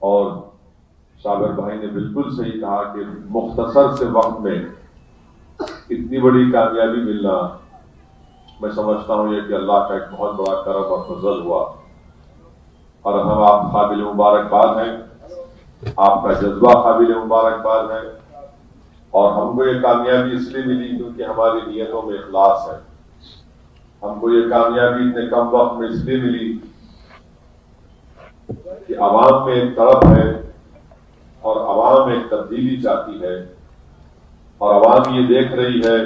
اور صابر بھائی نے بالکل صحیح کہا کہ مختصر سے وقت میں اتنی بڑی کامیابی ملنا، میں سمجھتا ہوں یہ کہ اللہ کا ایک بہت بڑا کرم اور فضل ہوا، اور ہم آپ قابل مبارکباد ہیں، آپ کا جذبہ قابل مبارکباد ہے، اور ہم کو یہ کامیابی اس لیے ملی کیونکہ ہماری نیتوں میں اخلاص ہے۔ ہم کو یہ کامیابی اتنے کم وقت میں اس لیے ملی کہ عوام میں ایک طرف ہے اور عوام ایک تبدیلی چاہتی ہے، اور عوام یہ دیکھ رہی ہے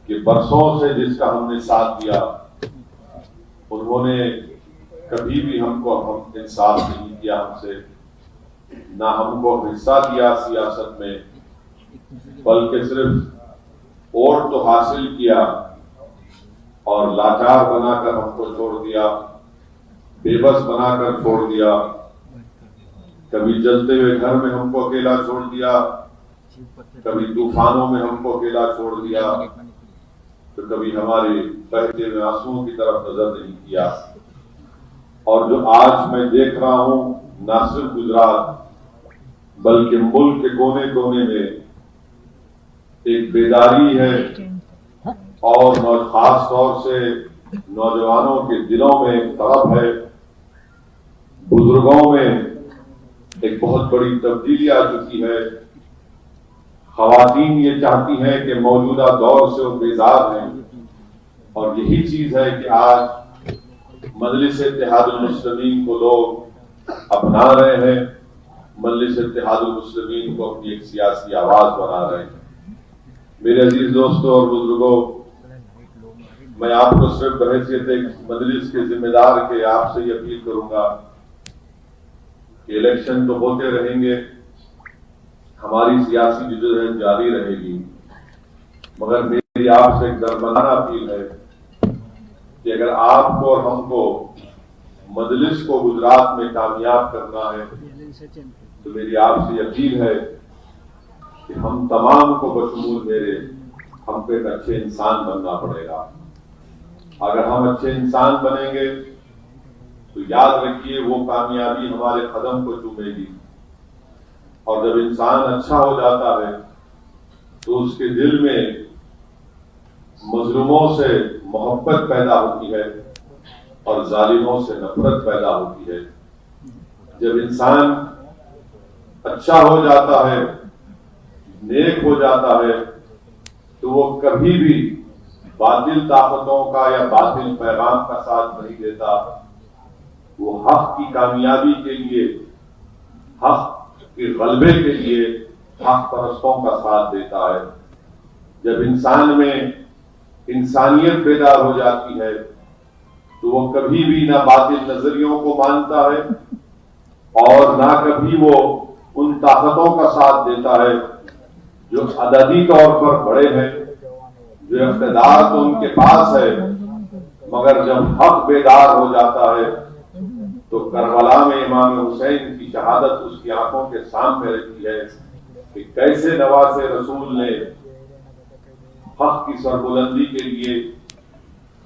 کہ برسوں سے جس کا ہم نے ساتھ دیا انہوں نے کبھی بھی ہم کو انصاف نہیں کیا ہم سے، نہ ہم کو حصہ دیا سیاست میں، بلکہ صرف ووٹ تو حاصل کیا اور لاچار بنا کر ہم کو چھوڑ دیا، بے بس بنا کر چھوڑ دیا، کبھی جلتے ہوئے گھر میں ہم کو اکیلا چھوڑ دیا، کبھی طوفانوں میں ہم کو اکیلا چھوڑ دیا، تو کبھی ہمارے بہتے ہوئے آنسوؤں کی طرف نظر نہیں کیا۔ اور جو آج میں دیکھ رہا ہوں نہ صرف گجرات بلکہ ملک کے کونے کونے میں ایک بیداری ہے، اور خاص طور سے نوجوانوں کے دلوں میں ایک طرف ہے، بزرگوں میں ایک بہت بڑی تبدیلی آ چکی ہے۔ خواتین یہ چاہتی ہیں کہ موجودہ دور سے وہ بیزار ہیں، اور یہی چیز ہے کہ آج مجلس اتحاد المسلمین کو لوگ اپنا رہے ہیں، مجلس اتحاد المسلمین کو اپنی ایک سیاسی آواز بنا رہے ہیں۔ میرے عزیز دوستوں اور بزرگوں، میں آپ کو صرف بحیثیت ایک مجلس کے ذمہ دار کے آپ سے یہ اپیل کروں گا کہ الیکشن تو ہوتے رہیں گے، ہماری سیاسی جدوجہد جاری رہے گی، مگر میری آپ سے ایک دربانہ اپیل ہے کہ اگر آپ کو اور ہم کو مجلس کو گجرات میں کامیاب کرنا ہے تو میری آپ سے اپیل ہے کہ ہم تمام کو بشمول میرے ہم کو ایک اچھے انسان بننا پڑے گا۔ اگر ہم اچھے انسان بنیں گے تو یاد رکھیے وہ کامیابی ہمارے قدم کو چومے گی، اور جب انسان اچھا ہو جاتا ہے تو اس کے دل میں مظلوموں سے محبت پیدا ہوتی ہے اور ظالموں سے نفرت پیدا ہوتی ہے۔ جب انسان اچھا ہو جاتا ہے، نیک ہو جاتا ہے، تو وہ کبھی بھی باطل طاقتوں کا یا باطل پیغام کا ساتھ نہیں دیتا، وہ حق کی کامیابی کے لیے، حق کے غلبے کے لیے حق پرستوں کا ساتھ دیتا ہے۔ جب انسان میں انسانیت بیدار ہو جاتی ہے تو وہ کبھی بھی نہ باطل نظریوں کو مانتا ہے اور نہ کبھی وہ ان طاقتوں کا ساتھ دیتا ہے جو عددی طور پر بڑے ہیں، جو اقتدار تو ان کے پاس ہے، مگر جب حق بیدار ہو جاتا ہے تو کربلا میں امام حسین کی شہادت اس کی آنکھوں کے سامنے رہتی ہے کہ کیسے نواز رسول نے حق کی سربلندی کے لیے،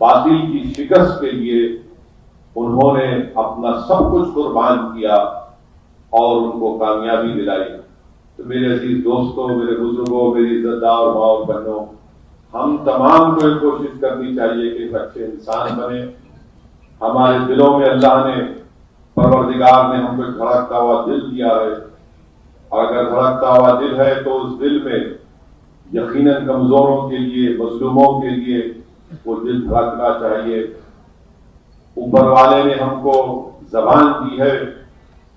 باطل کی شکست کے لیے انہوں نے اپنا سب کچھ قربان کیا اور ان کو کامیابی دلائی۔ تو میرے عزیز دوستوں، میرے بزرگوں، میری عزت دار ماں اور بہنوں، ہم تمام کو یہ کوشش کرنی چاہیے کہ ایک اچھے انسان بنے۔ ہمارے دلوں میں اللہ نے، پروردگار نے ہم کو ایک دھڑکتا ہوا دل دیا ہے، اور اگر دھڑکتا ہوا دل ہے تو اس دل میں یقیناً کمزوروں کے لیے، مظلوموں کے لیے وہ دل دھڑکنا چاہیے۔ اوپر والے نے ہم کو زبان دی ہے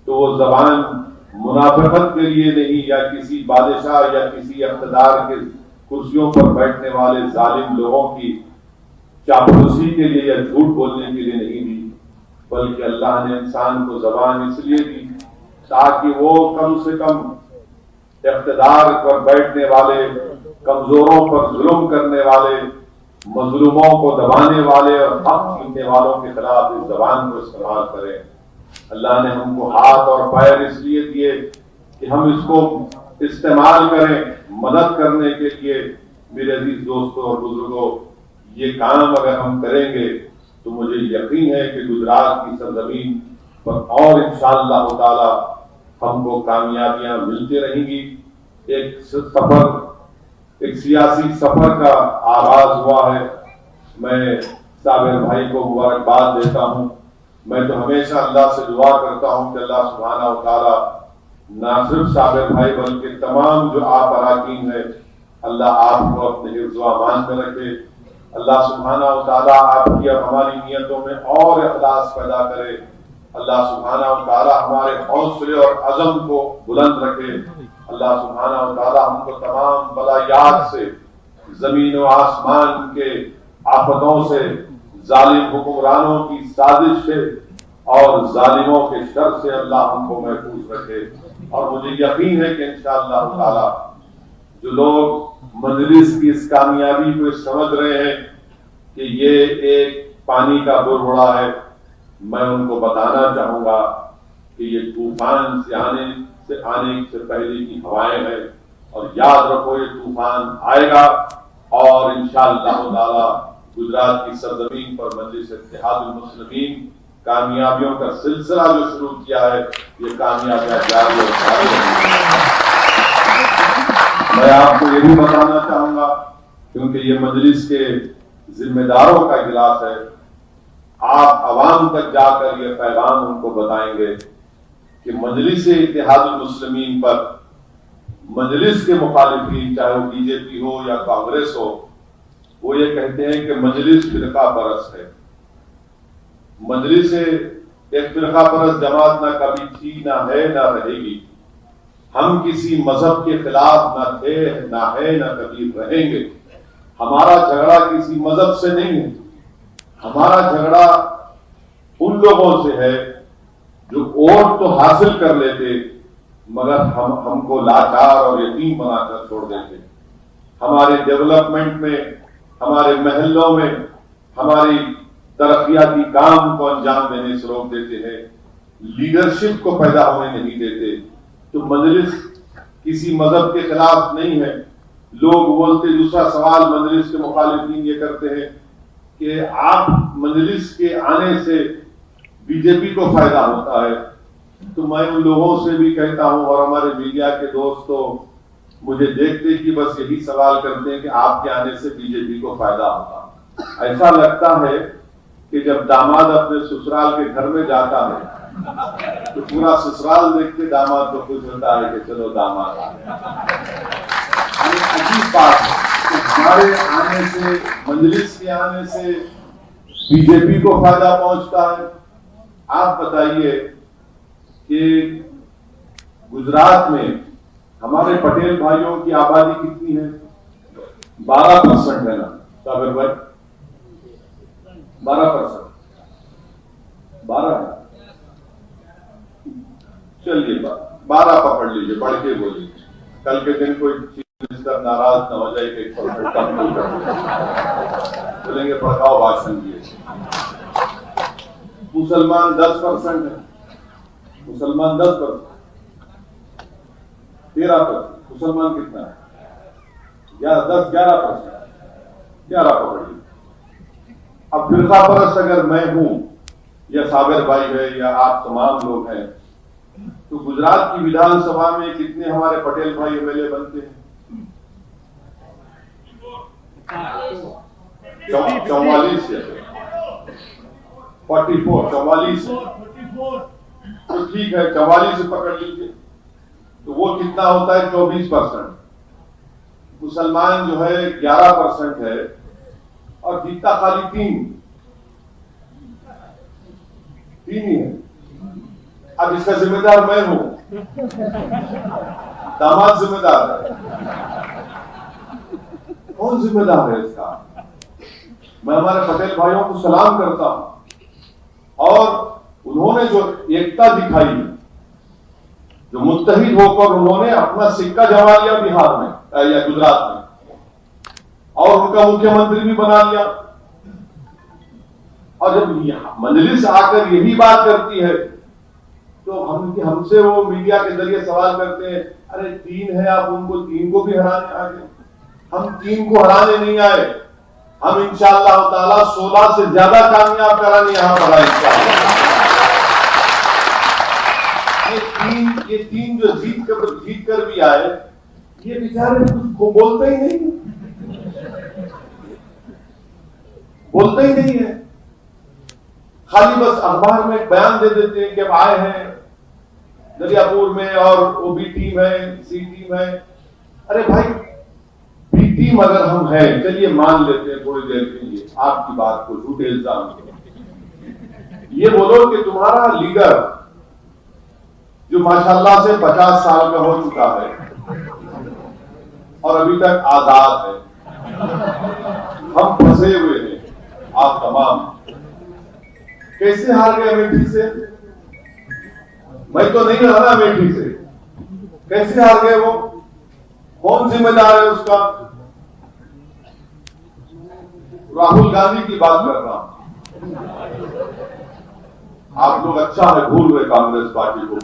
تو وہ زبان منافقت کے لیے نہیں، یا کسی بادشاہ یا کسی اقتدار کے کرسیوں پر بیٹھنے والے ظالم لوگوں کی چاپلوسی کے لیے یا جھوٹ بولنے کے لیے نہیں دی، بلکہ اللہ نے انسان کو زبان اس لیے دی تاکہ وہ کم سے کم اقتدار پر بیٹھنے والے، کمزوروں پر ظلم کرنے والے، مظلوموں کو دبانے والے اور حق چھیننے والوں کے خلاف اس زبان کو استعمال کریں۔ اللہ نے ہم کو ہاتھ اور پیر اس لیے دیے کہ ہم اس کو استعمال کریں مدد کرنے کے لیے۔ میرے عزیز دوستوں اور بزرگوں، یہ کام اگر ہم کریں گے تو مجھے یقین ہے کہ گجرات کی سرزمین اور انشاءاللہ تعالی ہم کو کامیابیاں ملتی رہیں گی. ایک سیاسی سفر کا آغاز ہوا ہے. میں صابر بھائی کو مبارکباد دیتا ہوں. میں تو ہمیشہ اللہ سے دعا کرتا ہوں کہ اللہ سبحانہ و تعالی نہ صرف صابر بھائی بلکہ تمام جو آپ اراکین ہیں اللہ آپ کو اپنے حفظ و امان میں رکھے. اللہ سبحانہ و تعالی آپ کی اور ہماری نیتوں میں اور اخلاص پیدا کرے. اللہ سبحانہ و تعالی ہمارے حوصلے اور عزم کو بلند رکھے. اللہ سبحانہ و تعالی ہم کو تمام بلایات سے، زمین و آسمان کے آفتوں سے، ظالم حکمرانوں کی سازش سے اور ظالموں کے شر سے اللہ ہم کو محفوظ رکھے. اور مجھے یقین ہے کہ انشاءاللہ تعالی جو لوگ مجلس کی اس کامیابی کو سمجھ رہے ہیں کہ یہ ایک پانی کا بلبلا ہے، میں ان کو بتانا چاہوں گا کہ یہ طوفان سے آنے سے پہلے کی ہوائیں ہیں. اور یاد رکھو یہ طوفان آئے گا اور انشاءاللہ تعالی گجرات کی سرزمین پر مجلس اتحاد المسلمین کامیابیوں کا سلسلہ جو شروع کیا ہے یہ کامیابیاں جاری اور جاری رہیں گی. میں آپ کو یہ بھی بتانا چاہوں گا کیونکہ یہ مجلس کے ذمہ داروں کا اجلاس ہے، آپ عوام تک جا کر یہ پیغام ان کو بتائیں گے کہ مجلس اتحاد المسلمین پر مجلس کے مخالفین چاہے وہ بی جے پی ہو یا کانگریس ہو، وہ یہ کہتے ہیں کہ مجلس فرقہ پرست ہے. مجلس ایک فرقہ پرست جماعت نہ کبھی تھی، نہ ہے، نہ رہے گی. ہم کسی مذہب کے خلاف نہ تھے، نہ ہے، نہ کبھی رہیں گے. ہمارا جھگڑا کسی مذہب سے نہیں ہے، ہمارا جھگڑا ان لوگوں سے ہے جو ووٹ تو حاصل کر لیتے مگر ہم کو لاچار اور یتیم بنا کر چھوڑ دیتے. ہمارے ڈیولپمنٹ میں، ہمارے محلوں میں ہماری ترقیاتی کام کو انجام دینے سے روک دیتے ہیں، لیڈرشپ کو پیدا ہونے نہیں دیتے. تو مجلس کسی مذہب کے خلاف نہیں ہے. لوگ بولتے، دوسرا سوال مجلس کے مخالفین یہ کرتے ہیں کہ آپ مجلس کے آنے سے بی جے پی کو فائدہ ہوتا ہے. تو میں ان لوگوں سے بھی کہتا ہوں اور ہمارے میڈیا کے دوست تو مجھے دیکھتے کہ بس یہی سوال کرتے ہیں کہ آپ کے آنے سے بی جے پی کو فائدہ ہوتا. ایسا لگتا ہے کہ جب داماد اپنے سسرال کے گھر میں جاتا ہے تو پورا سسرال دیکھ کے داماد کو خوش ہوتا ہے کہ چلو داماد آ گیا. عجیب بات ہے کہ ہمارے آنے سے، مجلس کے آنے سے بی جے پی کو فائدہ پہنچتا ہے. آپ بتائیے کہ گجرات میں ہمارے پٹیل بھائیوں کی آبادی کتنی ہے؟ 12% ہے نا صابر بھائی؟ 12%، 12 ہے. چلیے 12 پکڑ لیجیے، بڑھ کے بولیے. کل کے دن کوئی چیف منسٹر ناراض نہ ہو جائے کہ 1% کم نہیں کر بولیں گے بڑھاؤ بھاشن دیے. مسلمان 10% ہے، مسلمان 10%، 13%. مسلمان کتنا ہے؟ 11% 11 پکڑیے. اب فرقہ پرست اگر میں ہوں یا صابر بھائی ہے یا آپ تمام لوگ ہیں تو گجرات کی ودھان سبھا میں کتنے ہمارے پٹیل بھائی ایم ایل اے بنتے ہیں؟ 44 ہے، 44 تو ٹھیک ہے 44 سے پکڑ لیجیے. تو وہ کتنا ہوتا ہے؟ 24%. مسلمان جو ہے 11% ہے اور جیتا خالی 3 ہی ہے. اب اس کا ذمہ دار میں ہوں، داماد ذمہ دار ہے. کون ذمہ دار ہے اس کا؟ میں ہمارے پٹیل بھائیوں کو سلام کرتا ہوں اور انہوں نے جو ایکتا دکھائی ہے، جو متحد ہو کر انہوں نے اپنا سکہ جما لیا بہار میں یا گجرات میں اور ان کا مکھیہ منتری بھی بنا لیا. اور جب مجلس آ کر یہی بات کرتی ہے تو ہم سے وہ میڈیا کے ذریعے سوال کرتے ہیں ارے 3 ہے، آپ ان کو 3 کو بھی ہرانے آ گئے. ہم 3 کو ہرانے نہیں آئے، ہم انشاءاللہ تعالی 16 سے زیادہ کامیاب کرانے یہاں پر آئے انشاءاللہ. یہ تین جو جیت کر بھی آئے، یہ بیچارے کچھ بولتے ہی نہیں، بولتے ہی نہیں ہے، خالی بس اخبار میں بیان دے دیتے ہیں کہ اب آئے ہیں دریا پور میں اور وہ بی ٹیم ہے، سی ٹیم ہے۔ ارے بھائی، بی ٹیم اگر ہم ہیں، چلیے مان لیتے ہیں تھوڑی دیر کے لیے آپ کی بات کو، جھوٹے الزام کے، یہ بولو کہ تمہارا لیڈر جو ماشاءاللہ سے 50 سال کا ہو چکا ہے اور ابھی تک آزاد ہے، ہم پھنسے ہوئے ہیں، آپ تمام کیسے ہار گئے امیٹھی سے؟ میں تو نہیں رہا نا امیٹھی سے، کیسے ہار گئے؟ وہ کون ذمہ دار ہے اس کا؟ راہل گاندھی کی بات کر رہا ہوں۔ آپ لوگ اچھا ہے بھول گئے کانگریس پارٹی کو،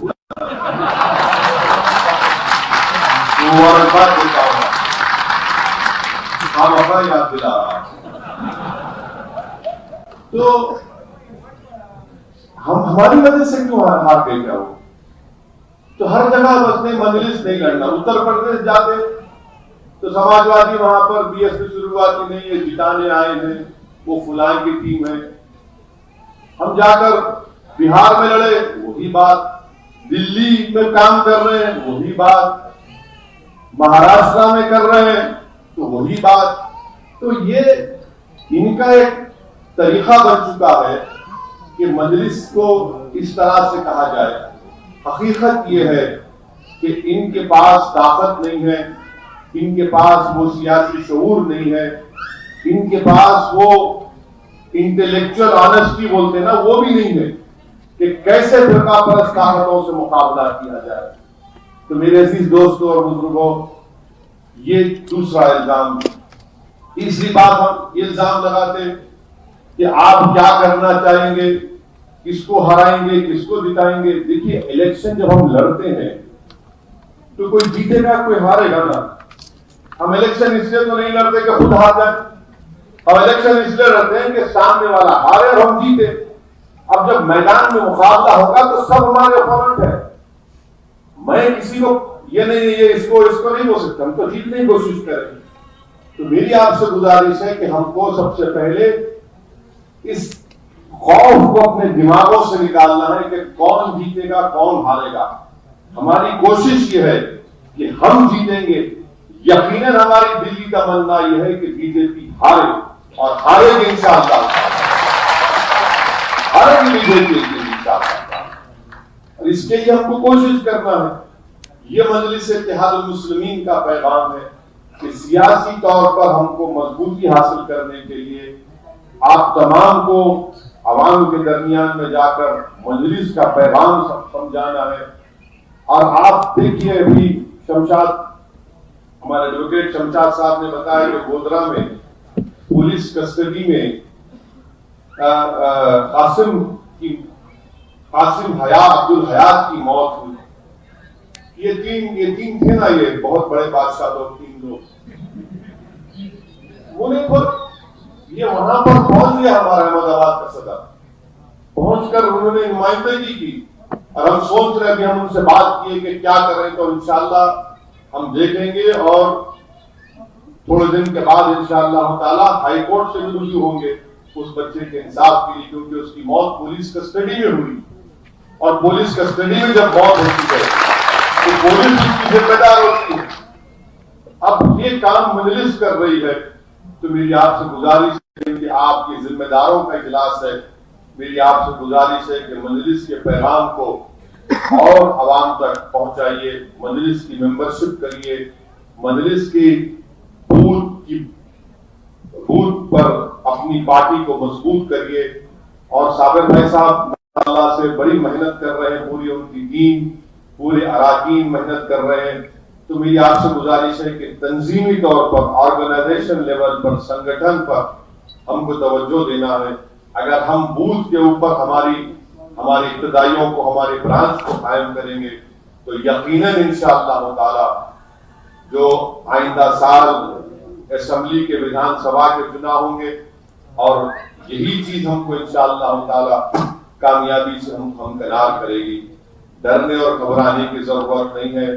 مبارکباد دیتا ہوں، آپ اپنا یاد دلا رہا۔ تو ہم ہماری وجہ سے کیوں ہار گئے؟ کیا ہو؟ تو ہر جگہ بس نہیں، مجلس نہیں لڑنا۔ اتر پردیش جاتے تو سماجوادی وہاں پر بی ایس پی شروعاتی نہیں ہے، جتانے آئے ہیں، وہ فلاں کی ٹیم ہے۔ ہم جا کر بہار میں لڑے، وہی بات، دلی میں کام کر رہے ہیں، وہی بات، مہاراشٹر میں کر رہے ہیں تو وہی بات۔ تو یہ ان کا ایک طریقہ بن چکا ہے کہ مجلس کو اس طرح سے کہا جائے۔ حقیقت یہ ہے کہ ان کے پاس طاقت نہیں ہے، ان کے پاس وہ سیاسی شعور نہیں ہے، ان کے پاس وہ انٹلیکچوئل آنیسٹی بولتے ہیں نا، وہ بھی نہیں ہے کہ کیسے فرقہ پرست طاقتوں سے مقابلہ کیا جائے۔ تو میرے عزیز دوستوں اور بزرگوں، یہ دوسرا الزام۔ تیسری بات، ہم یہ الزام لگاتے کہ آپ کیا کرنا چاہیں گے، کس کو ہرائیں گے، کس کو جتائیں گے۔ دیکھیے، الیکشن جب ہم لڑتے ہیں تو کوئی جیتے گا، کوئی ہارے گا نا۔ ہم الیکشن اس لیے تو نہیں لڑتے کہ خود ہار جائیں، ہم الیکشن اس لیے لڑتے ہیں کہ سامنے والا ہارے اور ہم جیتے۔ اب جب میدان میں مقابلہ ہوگا تو سب ہمارے اپوننٹ ہے، میں کسی کو یہ نہیں، یہ اس کو نہیں بول سکتا، ہم تو جیتنے کی کوشش کریں۔ تو میری آپ سے گزارش ہے کہ ہم کو سب سے پہلے اس خوف کو اپنے دماغوں سے نکالنا ہے کہ کون جیتے گا، کون ہارے گا۔ ہماری کوشش یہ ہے کہ ہم جیتیں گے۔ یقیناً ہماری دلی کا تمنا یہ ہے کہ بی جے پی ہارے، اور ہارے گی انشاءاللہ، ہارے گی بی جے پی انشاءاللہ، اور اس کے لیے ہم کو کوشش کرنا ہے۔ یہ مجلس اتحاد المسلمین کا پیغام ہے کہ سیاسی طور پر ہم کو مضبوطی حاصل کرنے کے لیے آپ تمام کو عوام کے درمیان میں جا کر مجلس کا پیغام سمجھانا ہے۔ اور آپ دیکھیے، ابھی شمشاد، ہمارے ایڈوکیٹ شمشاد صاحب نے بتایا کہ گودرا میں پولیس کسٹڈی میں قاسم عبد الحیات کی موت ہوئی۔ یہ تین تھے نا، یہ بہت بڑے بادشاہ لوگ، تین لوگ، یہ وہاں پر پہنچ گیا ہمارا احمد آباد کا صدر، پہنچ کر انہوں نے نمائندگی کی، اور ہم سوچ رہے ہم ان سے بات کیے کہ کیا کریں، تو انشاءاللہ ہم دیکھیں گے، اور تھوڑے دن کے بعد انشاءاللہ تعالی ہائی کورٹ سے بھی رجوع ہوں گے اس بچے کے انصاف کے لیے، کیونکہ اس کی موت پولیس کسٹڈی میں ہوئی، اور پولیس کسٹڈی میں جب موت ہوتی ہے تو پولیس اس کی ذمہ دار ہوتی ہے۔ اب یہ کام مجلس کر رہی ہے، تو میری آپ سے گزارش ہے کہ آپ کی ذمہ داروں کا اجلاس ہے، میری آپ سے گزارش ہے کہ مجلس کے پیغام کو اور عوام تک پہنچائیے، مجلس کی ممبرشپ کریے، مجلس کی بوتھ پر اپنی پارٹی کو مضبوط کریے۔ اور صابر بھائی صاحب اللہ سے بڑی محنت کر رہے ہیں، پوری ان کی ٹیم، پورے اراکین محنت کر رہے ہیں۔ تو میری آپ سے گزارش ہے کہ تنظیمی طور پر، آرگنائزیشن لیول پر، سنگٹھن پر ہم کو توجہ دینا ہے۔ اگر ہم بوتھ کے اوپر ہماری ابتدائیوں کو، ہمارے برانچ کو قائم کریں گے تو یقیناً انشاءاللہ تعالی جو آئندہ سال اسمبلی کے ویدھان سبھا کے چناؤ ہوں گے، اور یہی چیز ہم کو انشاءاللہ تعالی کامیابی سے ہم کنار کرے گی۔ ڈرنے اور گھبرانے کی ضرورت نہیں ہے.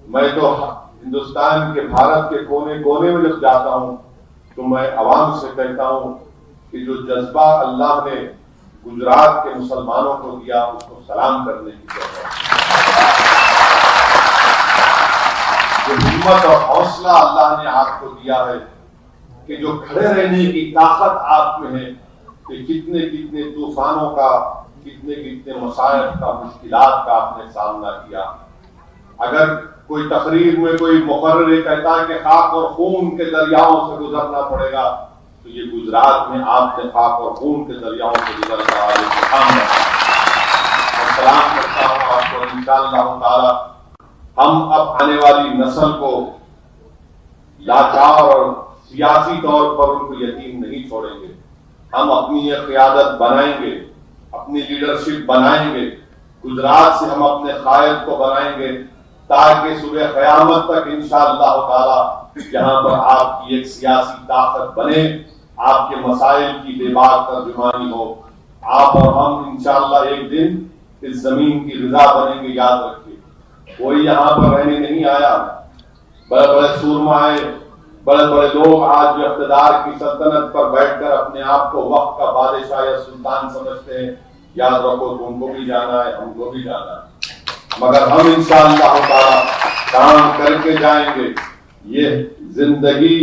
میں تو ہندوستان کے بھارت کے کونے کونے میں جب جاتا ہوں تو میں عوام سے کہتا ہوں کہ جو جذبہ اللہ نے گجرات کے مسلمانوں کو دیا اس کو سلام کرنے کی ضرورت ہے. جو ہمت اور حوصلہ اللہ نے آپ کو دیا ہے کہ جو کھڑے رہنے کی طاقت آپ میں ہے کہ کتنے کتنے طوفانوں کا کتنے کتنے مصائب کا مشکلات کا آپ نے سامنا کیا. اگر کوئی تقریر میں کوئی مقرر کہتا ہے کہ خاک اور خون کے دریاؤں سے گزرنا پڑے گا تو یہ گجرات میں آپ نے خاک اور خون کے دریاؤں سے گزرنا سلام کرتا ہوں آپ کو. انشاءاللہ تعالی ہم اب آنے والی نسل کو لاچار اور سیاسی طور پر ان کو یتیم نہیں چھوڑیں گے. ہم اپنی یہ قیادت بنائیں گے, اپنی لیڈرشپ بنائیں گے. گجرات سے ہم اپنے قائد کو بنائیں گے تاکہ صبح قیامت تک انشاءاللہ تعالی جہاں پر آپ کی ایک سیاسی طاقت بنے, آپ کے مسائل کی بے بات ترجمانی ہو. آپ اور ہم انشاءاللہ ایک دن اس زمین کی رضا بنیں گے. یاد رکھیے کوئی یہاں پر رہنے نہیں آیا. بڑے بڑے سورما آئے, بڑے بڑے لوگ آج جو اقتدار کی سلطنت پر بیٹھ کر اپنے آپ کو وقت کا بادشاہ یا سلطان سمجھتے ہیں. یاد رکھو تم کو بھی جانا ہے, ہم کو بھی جانا ہے, مگر ہم انشاءاللہ تعالی کام کر کے جائیں گے. یہ زندگی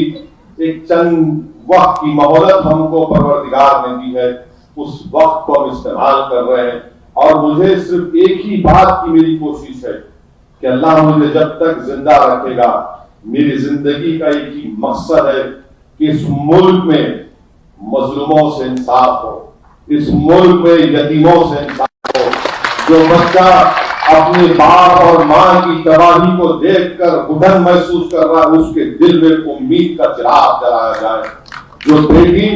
ایک چند وقت کی مہلت ہم کو پروردگار نے دی ہے, اس وقت کو ہم استعمال کر رہے ہیں. اور مجھے صرف ایک ہی بات کی میری کوشش ہے کہ اللہ مجھے جب تک زندہ رکھے گا, میری زندگی کا ایک ہی مقصد ہے کہ اس ملک میں مظلوموں سے انصاف ہو, اس ملک میں یتیموں سے انصاف ہو. جو بچہ اپنے باپ اور ماں کی تباہی کو دیکھ کر گھٹن محسوس کر رہا ہے اس کے دل میں امید کا چراغ جلایا جائے. جو بیٹی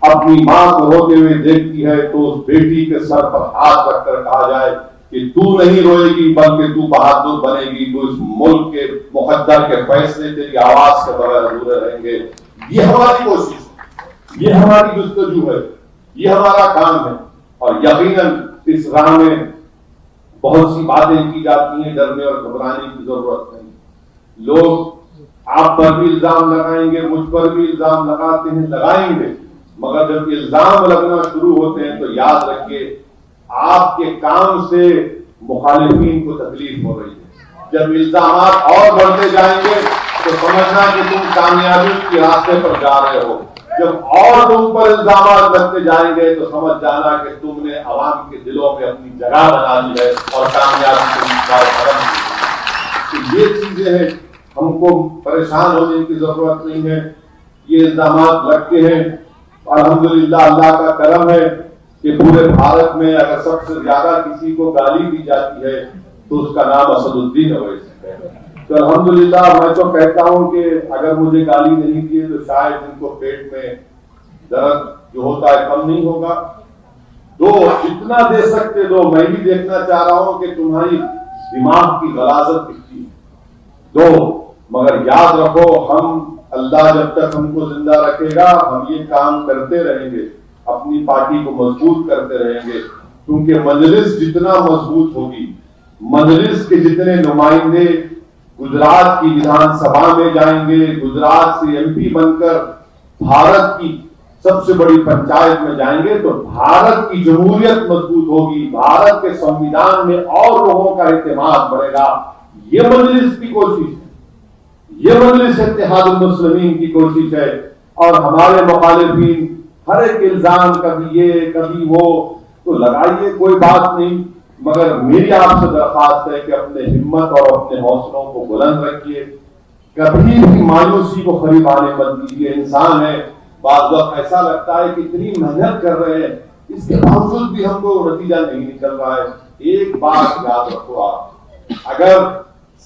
اپنی ماں کو روتے ہوئے دیکھتی ہے تو اس بیٹی کے سر پر ہاتھ رکھ کر کہا جائے کہ تو نہیں روئے گی بلکہ تو بہادر بنے گی, تو اس ملک کے مقدر کے فیصلے تیری آواز کے بغیر ادھورے رہیں گے. یہ ہماری کوشش ہے, یہ ہماری جستجو ہے, یہ ہمارا کام ہے. اور یقیناً اس راہ میں بہت سی باتیں کی جاتی ہیں, ڈرنے اور گھبرانے کی ضرورت نہیں. لوگ آپ پر بھی الزام لگائیں گے, مجھ پر بھی الزام لگاتے ہیں, لگائیں گے, مگر جب الزام لگنا شروع ہوتے ہیں تو یاد رکھیے آپ کے کام سے مخالفین کو تکلیف ہو رہی ہے. جب الزامات اور بڑھتے جائیں گے تو سمجھنا کہ تم کامیابی کے راستے پر جا رہے ہو. جب اور تم پر الزامات لگتے جائیں گے تو سمجھ جانا کہ تم نے عوام کے دلوں میں اپنی جگہ بنا لی ہے اور کامیابی کو ختم کی. یہ چیزیں ہیں, ہم کو پریشان ہونے کی ضرورت نہیں ہے. یہ الزامات لگتے ہیں. الحمدللہ اللہ کا کرم ہے کہ پورے بھارت میں اگر سب سے زیادہ کسی کو گالی دی جاتی ہے تو اس کا نام اسد الدین اویسی ہے. تو الحمدللہ میں تو کہتا ہوں کہ اگر مجھے گالی نہیں دیے تو شاید ان کو پیٹ میں درد جو ہوتا ہے کم نہیں ہوگا. دو جتنا دے سکتے دو, میں بھی دیکھنا چاہ رہا ہوں کہ تمہاری دماغ کی غلاظت کتنی دو, مگر یاد رکھو ہم اللہ جب تک ہم کو زندہ رکھے گا ہم یہ کام کرتے رہیں گے, اپنی پارٹی کو مضبوط کرتے رہیں گے. کیونکہ مجلس جتنا مضبوط ہوگی, مجلس کے جتنے نمائندے گجرات کی ویدھان سبھا میں جائیں گے, گجرات سے ایم پی بن کر بھارت کی سب سے بڑی پنچایت میں جائیں گے تو بھارت کی جمہوریت مضبوط ہوگی, بھارت کے سنویدھان میں اور لوگوں کا اعتماد بڑھے گا. یہ مجلس کی کوشش ہے, یہ مجلس اتحاد المسلمین کی کوشش ہے. اور ہمارے مخالفین ہر ایک الزام کبھی یہ کبھی وہ تو لگائیے, کوئی بات نہیں, مگر میری آپ سے درخواست ہے کہ اپنے ہمت اور اپنے حوصلوں کو بلند رکھیے. کبھی بھی مایوسی کو خریدانے مت دیجیے. انسان ہے, بعض وقت ایسا لگتا ہے کہ اتنی محنت کر رہے ہیں اس کے باوجود بھی ہم کو نتیجہ نہیں نکل رہا ہے. ایک بات یاد رکھو آپ, اگر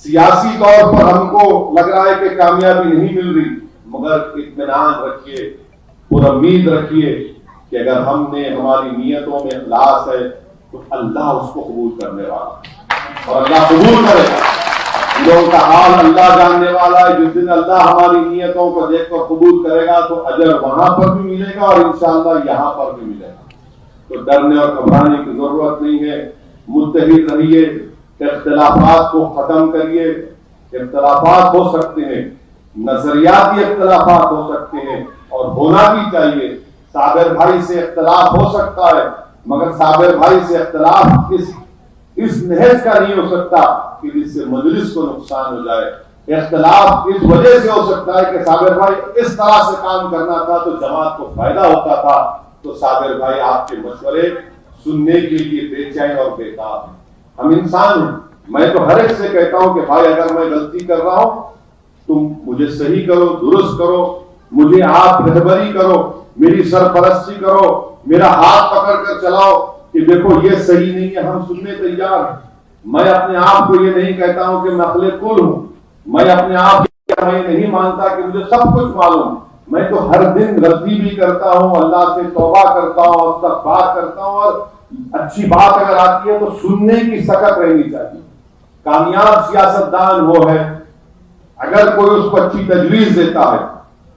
سیاسی طور پر ہم کو لگ رہا ہے کہ کامیابی نہیں مل رہی, مگر اطمینان رکھیے, پر امید رکھیے کہ اگر ہم نے ہماری نیتوں میں اخلاص ہے تو اللہ اس کو قبول کرنے والا ہے اور اللہ قبول کرے گا. لوگوں کا حال اللہ جاننے والا ہے. جس دن اللہ ہماری نیتوں کو دیکھ کر قبول کرے گا تو اجر وہاں پر بھی ملے گا اور انشاءاللہ یہاں پر بھی ملے گا. تو ڈرنے اور گھبرانے کی ضرورت نہیں ہے. متحد رہیے, اختلافات کو ختم کریے. اختلافات ہو سکتے ہیں، نظریاتی اختلافات ہو سکتے ہیں اور ہونا بھی چاہیے. صابر بھائی سے اختلاف ہو سکتا ہے، مگر صابر بھائی سے اختلاف اس نہج کا نہیں ہو سکتا کہ جس سے مجلس کو نقصان ہو جائے. اختلاف اس وجہ سے ہو سکتا ہے کہ صابر بھائی اس طرح سے کام کرنا تھا تو جماعت کو فائدہ ہوتا تھا، تو صابر بھائی آپ کے مشورے سننے کے لیے بے چین اور بےتاب ہیں. ہم انسان ہیں. میں تو ہر ایک سے کہتا ہوں کہ بھائی اگر میں غلطی کر رہا ہوں تم مجھے صحیح کرو، درست کرو، مجھے آپ رہبری کرو، میری سرپرستی کرو، میرا ہاتھ پکڑ کر چلاؤ کہ دیکھو یہ صحیح نہیں ہے، ہم سننے تیار ہیں. میں اپنے آپ کو یہ نہیں کہتا ہوں کہ میں عقل کل ہوں. میں اپنے آپ کو میں نہیں مانتا کہ مجھے سب کچھ معلوم. میں تو ہر دن غلطی بھی کرتا ہوں، اللہ سے توبہ کرتا ہوں، استغفار کرتا ہوں، اور اچھی بات اگر آتی ہے تو سننے کی سکت رہنی چاہیے. کامیاب سیاستدان وہ ہے اگر کوئی اس کو اچھی تجویز دیتا ہے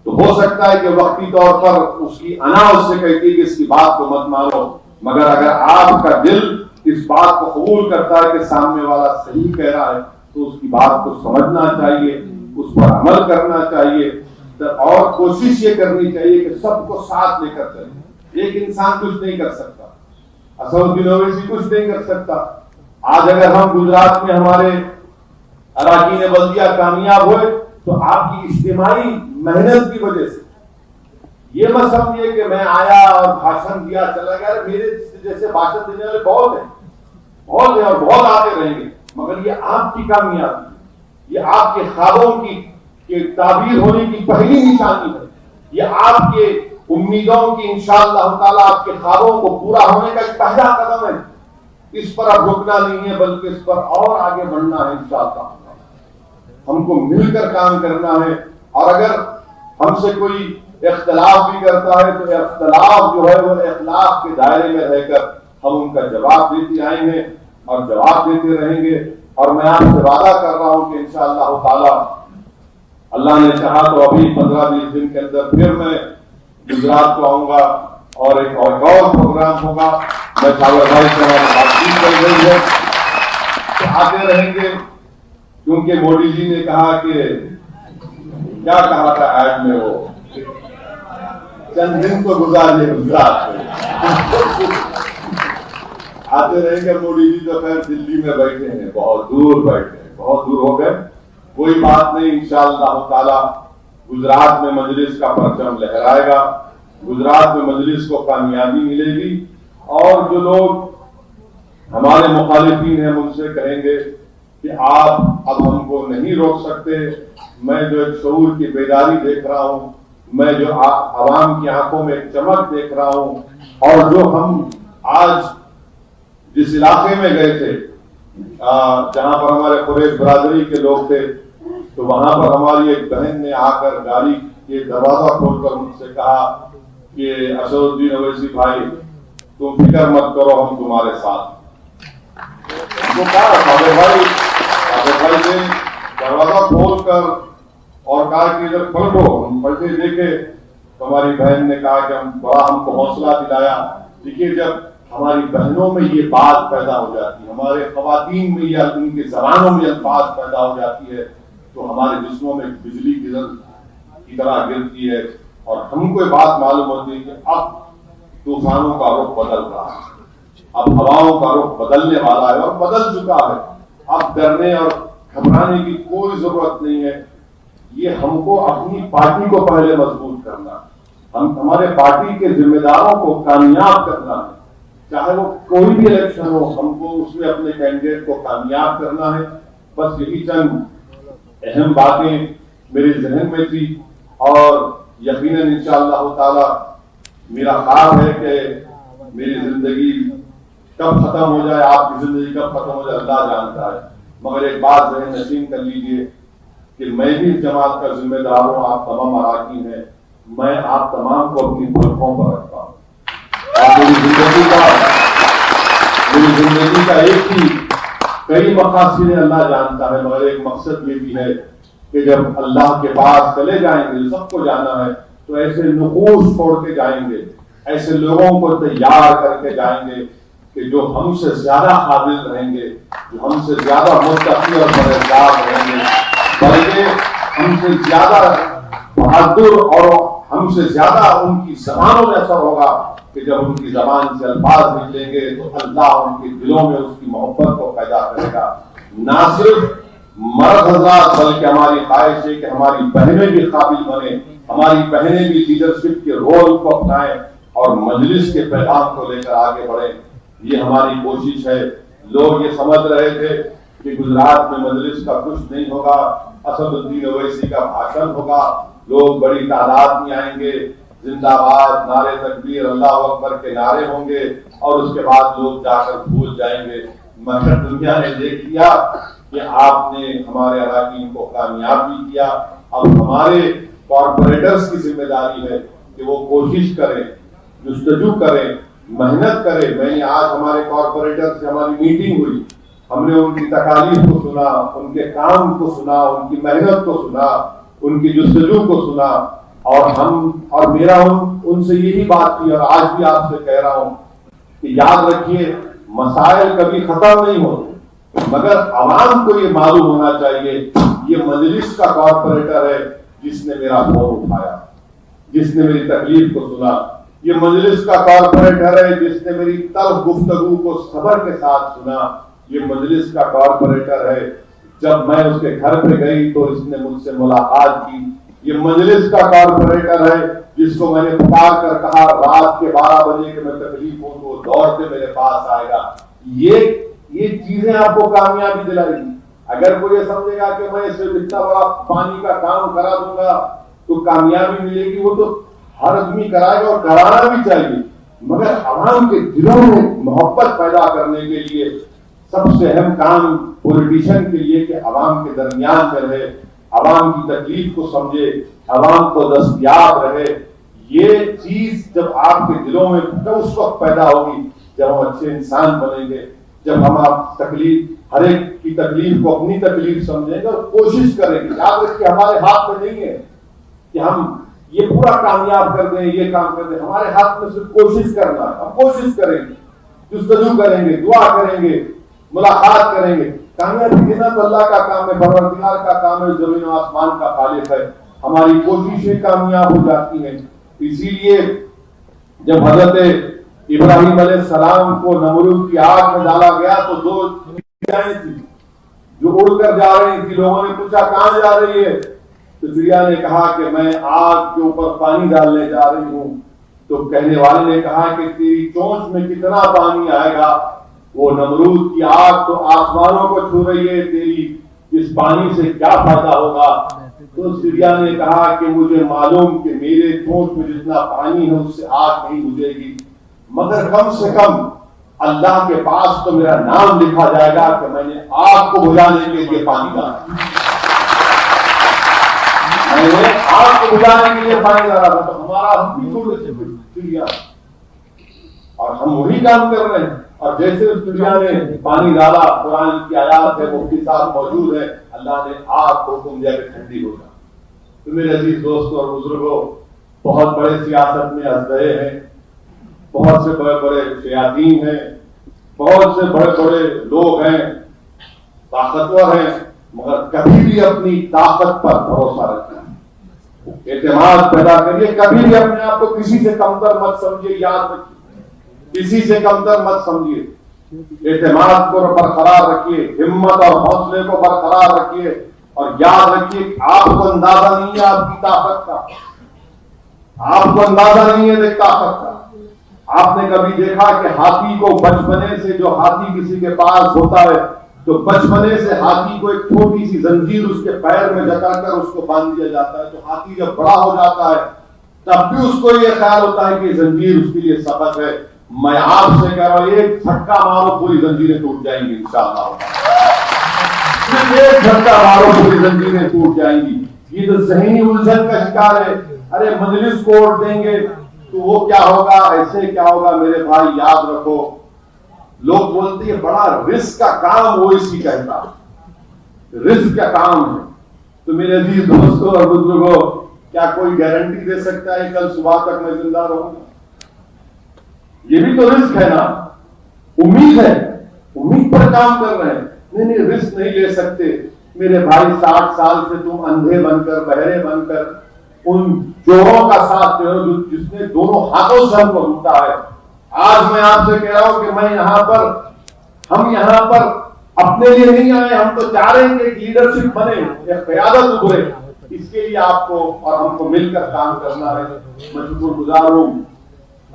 تو ہو سکتا ہے کہ وقتی طور پر اس کی انا اس سے کہتی ہے کہ اس کی بات کو مت مانو، مگر اگر آپ کا دل اس بات کو قبول کرتا ہے کہ سامنے والا صحیح کہہ رہا ہے تو اس کی بات کو سمجھنا چاہیے، اس پر عمل کرنا چاہیے، اور کوشش یہ کرنی چاہیے کہ سب کو ساتھ لے کر چلیں. ایک انسان کچھ نہیں کر سکتا، اسد الدین اویسی کچھ نہیں کر سکتا. آج اگر ہم گجرات میں ہمارے اراکین بلدیہ کامیاب ہوئے تو آپ کی اجتماعی محنت کی وجہ سے. یہ مت سمجھیے کہ میں آیا اور بھاشن دیا چلا گیا. میرے جیسے بھاشن دینے والے بہت ہیں اور بہت آتے رہیں گے، مگر یہ آپ کی کامیابی ہے، یہ آپ کے خوابوں کی تعبیر ہونے کی پہلی نشانی ہے. یہ آپ کے امیدوں کی انشاءاللہ تعالیٰ آپ کے خوابوں کو پورا ہونے کا ایک پہلا قدم ہے. اس پر اب رکنا نہیں ہے بلکہ اس پر اور آگے بڑھنا ہے. انشاءاللہ ہم کو مل کر کام کرنا ہے. اور اگر ہم سے کوئی اختلاف بھی کرتا ہے تو اختلاف جو ہے وہ اخلاق کے دائرے میں رہ کر ہم ان کا جواب دیتے آئیں گے اور جواب دیتے رہیں گے. اور میں آپ سے وعدہ کر رہا ہوں کہ انشاءاللہ تعالیٰ اللہ نے چاہا تو ابھی 15-20 دن کے اندر پھر میں گجرات کو آؤں گا اور ایک اور پروگرام ہوگا. میں صابر بھائی سے ہماری بات چیت کر رہی ہے کہ آتے رہیں گے، کیونکہ مودی جی نے کہا کہ کیا کہا تھا ایڈ میں، وہ چند دن کو گزارے گجرات میں. آتے رہیں گے. مودی جی تو خیر دلی میں بیٹھے ہیں، بہت دور بیٹھے ہیں، بہت دور ہو گئے. کوئی بات نہیں، انشاءاللہ تعالی گجرات میں مجلس کا پرچم لہرائے گا، گجرات میں مجلس کو کامیابی ملے گی. اور جو لوگ ہمارے مخالفین ہیں ان سے کہیں گے کہ آپ اب ہم کو نہیں روک سکتے. میں جو ایک شعور کی بیداری دیکھ رہا ہوں، میں جو عوام کی آنکھوں میں ایک چمک دیکھ رہا ہوں، اور جو ہم آج جس علاقے میں گئے تھے جہاں پر ہمارے قریش برادری کے لوگ تھے، تو وہاں پر ہماری ایک بہن نے آ کر گاڑی کے دروازہ کھول کر مجھ سے کہا کہ اسد الدین اویسی بھائی تم فکر مت کرو، ہم تمہارے ساتھ. تو کہا صابر بھائی نے دروازہ کھول کر اور کہا کہ ادھر پلٹو. ہم پلٹے دیکھے تو ہماری بہن نے کہا کہ ہم کو حوصلہ دلایا. دیکھیے جب ہماری بہنوں میں یہ بات پیدا ہو جاتی ہے، ہمارے خواتین میں یا ان کی زبانوں میں الفاظ پیدا ہو جاتی ہے، تو ہمارے جسموں میں بجلی کی طرح گرتی ہے اور ہم کو یہ بات معلوم ہوتی ہے کہ اب طوفانوں کا رخ بدل رہا ہے، اب ہواؤں کا رخ بدلنے والا ہے اور بدل چکا ہے. اب ڈرنے اور گھبرانے کی کوئی ضرورت نہیں ہے. یہ ہم کو اپنی پارٹی کو پہلے مضبوط کرنا ہے، ہمارے پارٹی کے ذمہ داروں کو کامیاب کرنا ہے. چاہے وہ کوئی بھی الیکشن ہو، ہم کو اس میں اپنے کینڈیڈیٹ کو کامیاب کرنا ہے. بس یہی چند اہم باتیں میرے ذہن میں تھی، اور یقیناً انشاءاللہ تعالی میرا خواب ہے کہ میری زندگی کب ختم ہو جائے، آپ کی زندگی کب ختم ہو جائے اللہ جانتا ہے. مگر ایک بات ذہن نشین کر لیجئے کہ میں بھی جماعت کا ذمہ دار ہوں، آپ تمام اراکین ہیں. میں آپ تمام کو اپنی پلکوں پر رکھتا ہوں، اور میری زندگی کا ایک ہی کئی مقاصد اللہ جانتا ہے، مگر ایک مقصد یہ بھی ہے کہ جب اللہ کے پاس چلے جائیں گے، سب کو جانا ہے، تو ایسے نقوش چھوڑ کے جائیں گے، ایسے لوگوں کو تیار کر کے جائیں گے کہ جو ہم سے زیادہ قابل رہیں گے، جو ہم سے زیادہ متقی اور پرہیزگار رہیں گے، بلکہ ہم سے زیادہ بہادر اور ہم سے زیادہ ان کی زبانوں میں اثر ہوگا کہ جب ان کی زبان سے الفاظ نکلیں گے تو اللہ ان کے دلوں میں اس کی محبت کو پیدا کرے گا۔ نہ صرف مرد حضرات بلکہ ہماری خواہش ہے کہ ہماری بہنیں بھی قابل بنیں، ہماری بہنیں بھی لیڈرشپ کے رول کو اپنائیں اور مجلس کے پیغام کو لے کر آگے بڑھیں۔ یہ ہماری کوشش ہے۔ لوگ یہ سمجھ رہے تھے کہ گجرات میں مجلس کا کچھ نہیں ہوگا، اسد الدین اویسی کا بھاشن ہوگا، لوگ بڑی تعداد میں آئیں گے، زندہ باد، نعرے تکبیر، اللہ اکبر کے نعرے ہوں گے اور اس کے بعد لوگ جا کر بھول جائیں گے۔ مگر دنیا نے دیکھ لیا کہ آپ نے ہمارے اراکین کو کامیاب بھی کیا۔ اب ہمارے کارپوریٹرز کی ذمہ داری ہے کہ وہ کوشش کریں، جستجو کریں، محنت کریں۔ میں نے آج ہمارے کارپوریٹر سے ہماری میٹنگ ہوئی، ہم نے ان کی تکالیف کو سنا، ان کے کام کو سنا، ان کی محنت کو سنا، ان کی جستجو کو سنا، اور میرا ان سے یہی بات تھی، اور آج بھی آپ سے کہہ رہا ہوں کہ یاد رکھیے مسائل کبھی ختم نہیں ہوتے، مگر عوام کو یہ معلوم ہونا چاہیے یہ مجلس کا کارپوریٹر ہے جس نے میرا فون اٹھایا، جس نے میری تکلیف کو سنا، یہ مجلس کا کارپوریٹر ہے جس نے میری تلخ گفتگو کو صبر کے ساتھ سنا، یہ مجلس کا کارپوریٹر ہے جب میں اس کے گھر پہ گئی تو اس نے مجھ سے ملاقات کی، یہ مجلس کا کارپوریٹر ہے جس کو میں نے پکار کر کہا رات کے 12 بجے کہ میں تکلیف ہوں تو وہ دوڑتے میرے پاس آئے گا۔ یہ چیزیں آپ کو کامیابی دلائے گی۔ اگر کوئی یہ سمجھے گا کہ میں صرف اتنا بڑا پانی کا کام کرا دوں گا تو کامیابی ملے گی، وہ تو ہر آدمی کرائے گا اور کرانا بھی چاہیے، مگر عوام کے دلوں میں محبت پیدا کرنے کے لیے سب سے اہم کام پولیٹیشین کے لیے کہ عوام کے درمیان میں رہے، عوام کی تکلیف کو سمجھے، عوام کو دستیاب رہے۔ یہ چیز جب آپ کے دلوں میں اس وقت پیدا ہوگی جب ہم اچھے انسان بنیں گے، جب ہم ہر ایک کی تکلیف کو اپنی تکلیف سمجھیں گے اور کوشش کریں گے۔ یاد رکھیے ہمارے ہاتھ میں نہیں ہے کہ ہم یہ پورا کامیاب کر دیں، یہ کام کر دیں، ہمارے ہاتھ میں صرف کوشش کرنا ہے۔ ہم کوشش کریں گے، جستجو کریں گے، دعا کریں گے، ملاقات کریں گے۔ کامیابی دینا تو اللہ کا کام ہے، پروردگار کا کام ہے، زمین و آسمان کا خالق ہے۔ ہماری کوششیں کامیاب ہو جاتی ہیں۔ اسی لیے جب حضرت ابراہیم علیہ السلام کو نمرود کی آگ میں ڈالا گیا تو 2 چڑیاں تھیں جو اڑ کر جا رہی تھی۔ لوگوں نے پوچھا کہاں جا رہی ہے؟ تو چڑیا نے کہا کہ میں آگ کے اوپر پانی ڈالنے جا رہی ہوں۔ تو کہنے والے نے کہا کہ تیری چونچ میں کتنا پانی آئے گا؟ وہ نمرود کی آگ تو آسمانوں کو چھو رہی ہے، تیری اس پانی سے کیا فائدہ ہوگا؟ تو چڑیا نے کہا کہ مجھے معلوم کہ میرے چونچ میں جتنا پانی ہے اس سے آگ نہیں بجھے گی، مگر کم سے کم اللہ کے پاس تو میرا نام لکھا جائے گا کہ میں نے آگ کو بجھانے کے لیے پانی ڈالا، میں نے آگ کو بجھانے کے لیے پانی ڈالا تھا۔ تو ہمارا ہم بھی چھوڑ سے چڑیا اور ہم وہی کام کر رہے ہیں۔ اور جیسے اس چڑیا نے پانی ڈالا، قرآن کی آیات ہے، مفتی صاحب موجود ہے، اللہ نے آگ کو حکم دیا کہ ٹھنڈی ہو جائے۔ تو میرے عزیز دوستوں اور بزرگوں، بہت بڑے سیاست میں اسدے ہیں، بہت سے بڑے بڑے شیاطین ہیں، بہت سے بڑے بڑے لوگ ہیں، طاقتور ہیں، مگر کبھی بھی اپنی طاقت پر بھروسہ رکھیں، اعتماد پیدا کریے، کبھی بھی اپنے آپ کو کسی سے کمتر مت سمجھیے۔ یاد رکھیے کسی سے کمتر مت سمجھیے، اعتماد کو برقرار رکھیے، ہمت اور حوصلے کو برقرار رکھیے، اور یاد رکھیے آپ کو اندازہ نہیں ہے آپ کی طاقت کا، آپ کو اندازہ نہیں ہے طاقت کا۔ آپ نے کبھی دیکھا کہ ہاتھی کو بچپنے سے، جو ہاتھی کسی کے پاس ہوتا ہے تو بچپنے سے ہاتھی کو ایک چھوٹی سی زنجیر اس کے پیر میں جکڑ کر اس کو باندھ دیا جاتا ہے، تو ہاتھی جب بڑا ہو جاتا ہے تب بھی اس کو یہ خیال ہوتا ہے کہ زنجیر اس کے لیے سخت ہے۔ میں آپ سے کہہ رہا ہوں ایک جھٹکا مارو پوری زنجیریں ٹوٹ جائیں گی انشاءاللہ، صرف ایک جھٹکا مارو پوری زنجیریں ٹوٹ جائیں گی۔ یہ تو ذہنی الجھن کا شکار ہے، ارے مجلس کو ووٹ دیں گے تو وہ کیا ہوگا، ایسے کیا ہوگا۔ میرے بھائی یاد رکھو، لوگ بولتے ہیں بڑا رزق کا کام وہ اسی کہتا، رزق کا کام ہے۔ تو میرے عزیز دوستوں اور بزرگوں، کیا کوئی گارنٹی دے سکتا ہے کل صبح تک میں زندہ رہوں گا؟ یہ بھی تو رزق ہے نا۔ امید ہے, امید پر کام کر رہے ہیں. نہیں رسک نہیں لے سکتے. میرے بھائی 60 سال سے تم اندھے بن کر, بہرے بن کر ان چوروں کا ساتھ دے رہے ہو جس نے دونوں ہاتھوں سے ہم کو لوٹا ہے. آج میں آپ سے کہہ رہا ہوں کہ ہم یہاں پر اپنے لیے نہیں آئے, ہم تو چاہ رہے ہیں کہ ایک لیڈرشپ بنے, ایک قیادت ابھرے. اس کے لیے آپ کو اور ہم کو مل کر کام کرنا ہے. میں شکر گزار ہوں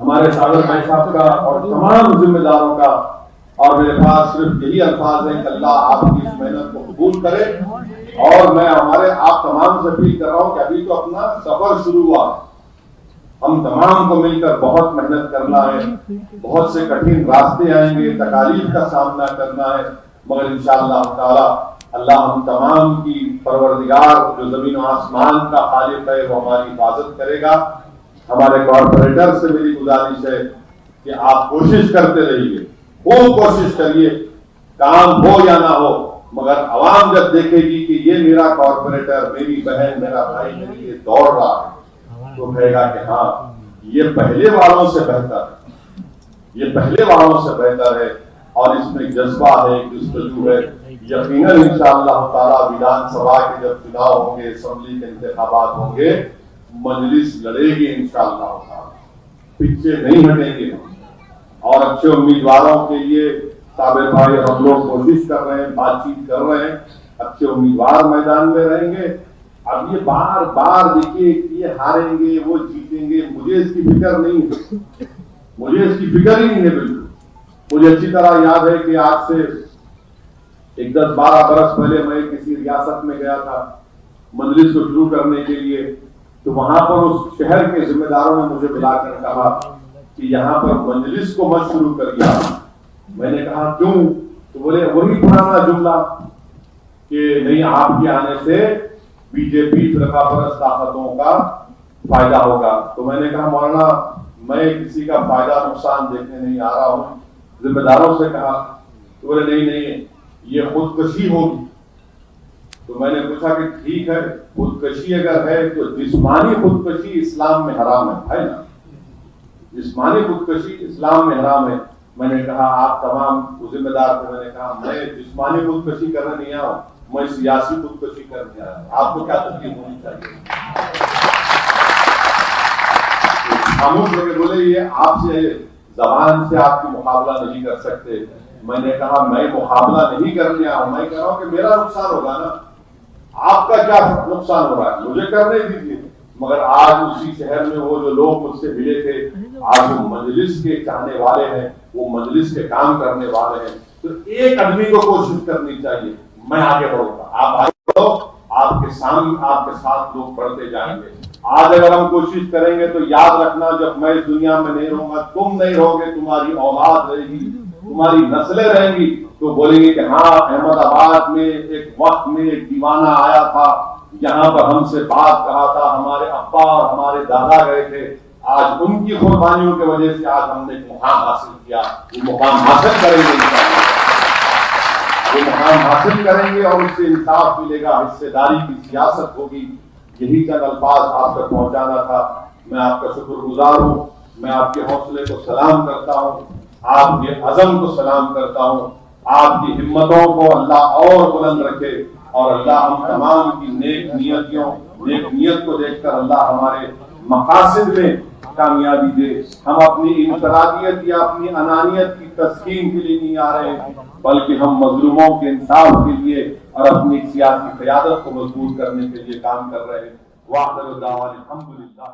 ہمارے صادق بھائی صاحب کا اور تمام ذمہ داروں کا, اور میرے پاس صرف یہی الفاظ ہیں کہ اللہ آپ کی اس محنت کو قبول کرے. اور میں آپ تمام سے اپیل کر رہا ہوں کہ ابھی تو اپنا سفر شروع ہوا, ہم تمام کو مل کر بہت محنت کرنا ہے. بہت سے کٹھن راستے آئیں گے, تکالیف کا سامنا کرنا ہے, مگر انشاءاللہ تعالی اللہ ہم تمام کی پروردگار جو زمین و آسمان کا خالق ہے وہ ہماری حفاظت کرے گا. ہمارے کارپوریٹر سے میری گزارش ہے کہ آپ کوشش کرتے رہیے, خوب کوشش کریے, کام ہو یا نہ ہو, مگر عوام جب دیکھے گی کہ یہ میرا کارپوریٹر, میری بہن, میرا بھائی میرے لیے دوڑ رہا ہے, تو کہے گا کہ ہاں یہ پہلے والوں سے بہتر ہے, یہ پہلے والوں سے بہتر ہے. اور اس میں جذبہ ہے, جستجو ہے. یقیناً انشاءاللہ تعالی ویدھان سبھا کے جب چناؤ ہوں گے, اسمبلی کے انتخابات ہوں گے, مجلس لڑے گی انشاءاللہ تعالی, پیچھے نہیں ہٹیں گے. اور اچھے امیدواروں کے لیے صابر بھائی ہم لوگ کوشش کر رہے ہیں, بات چیت کر رہے ہیں. اچھے امیدوار میدان میں رہیں گے. اب یہ بار بار دیکھیے یہ ہاریں گے, وہ جیتیں گے, مجھے اس کی فکر نہیں ہے, مجھے اس کی فکر ہی نہیں ہے بالکل. مجھے اچھی طرح یاد ہے کہ آج سے 10-12 برس پہلے میں کسی ریاست میں گیا تھا مجلس کو شروع کرنے کے لیے, تو وہاں پر اس شہر کے ذمہ داروں نے مجھے بلا کر کہا کہ یہاں پر مجلس کو مت شروع کریے. میں نے کہا کیوں؟ تو بولے وہی پرانا جملہ کہ نہیں آپ کے آنے سے بی جے پی فرقہ پرست طاقتوں کا فائدہ ہوگا. تو میں نے کہا مولانا میں کسی کا فائدہ نقصان دیکھنے نہیں آ رہا ہوں, ذمہ داروں سے کہا. تو بولے نہیں یہ خودکشی ہوگی. تو میں نے پوچھا کہ ٹھیک ہے, خودکشی اگر ہے تو جسمانی خودکشی اسلام میں حرام ہے نا, جسمانی خودکشی اسلام میں حرام ہے. میں نے کہا آپ تمام ذمہ دار تھے, میں نے کہا میں جسمانی خودکشی کرنے نہیں آیا ہوں, میں سیاسی خودکشی کرنے آیا ہوں. آپ کو کیا تکلیف ہونی چاہیے؟ خاموش ہو کے بولے یہ آپ سے زبان سے آپ کی مقابلہ نہیں کر سکتے. میں نے کہا میں مقابلہ نہیں کرنے آیا ہوں, میں کہہ رہا ہوں کہ میرا نقصان ہوگا نا, آپ کا کیا نقصان ہو رہا ہے, مجھے کرنے دیجیے. مگر آج اسی شہر میں وہ جو لوگ مجھ سے ملے تھے, آج وہ مجلس کے چاہنے والے ہیں, وہ مجلس کے کام کرنے والے ہیں. تو ایک آدمی کو کوشش کرنی چاہیے, میں آگے بڑھوں گا, آپ آگے بڑھو, آپ کے سامنے آپ کے ساتھ لوگ بڑھتے جائیں گے. آج اگر ہم کوشش کریں گے تو یاد رکھنا جب میں اس دنیا میں نہیں رہوں گا, تم نہیں رہو گے, تمہاری اولاد رہے گی, تمہاری نسلیں رہیں گی, تو بولیں گے کہ ہاں احمد آباد میں ایک وقت میں ایک دیوانہ آیا تھا, یہاں پر ہم سے بات کہا تھا, ہمارے ابا اور ہمارے دادا گئے تھے, آج ان کی قربانیوں کی وجہ سے آج ہم نے ایک مقام حاصل کیا. وہ مقام حاصل کریں گے انشاءاللہ, وہ مقام حاصل کریں گے اور اس سے انصاف ملے گا, حصے داری کی سیاست ہوگی. یہی چند الفاظ آپ تک پہنچانا تھا. میں آپ کا شکر گزار ہوں, میں آپ کے حوصلے کو سلام کرتا ہوں, آپ کے عزم کو سلام کرتا ہوں. آپ کی ہمتوں کو اللہ اور بلند رکھے, اور اللہ ہم تمام کی نیک نیت کو دیکھ کر اللہ ہمارے مقاصد میں کامیابی دے. ہم اپنی انفرادیت یا اپنی انانیت کی تسکین کے لیے نہیں آ رہے ہیں, بلکہ ہم مظلوموں کے انصاف کے لیے اور اپنی سیاسی قیادت کو مضبوط کرنے کے لیے کام کر رہے ہیں. وآخر دعوانا الحمدللہ.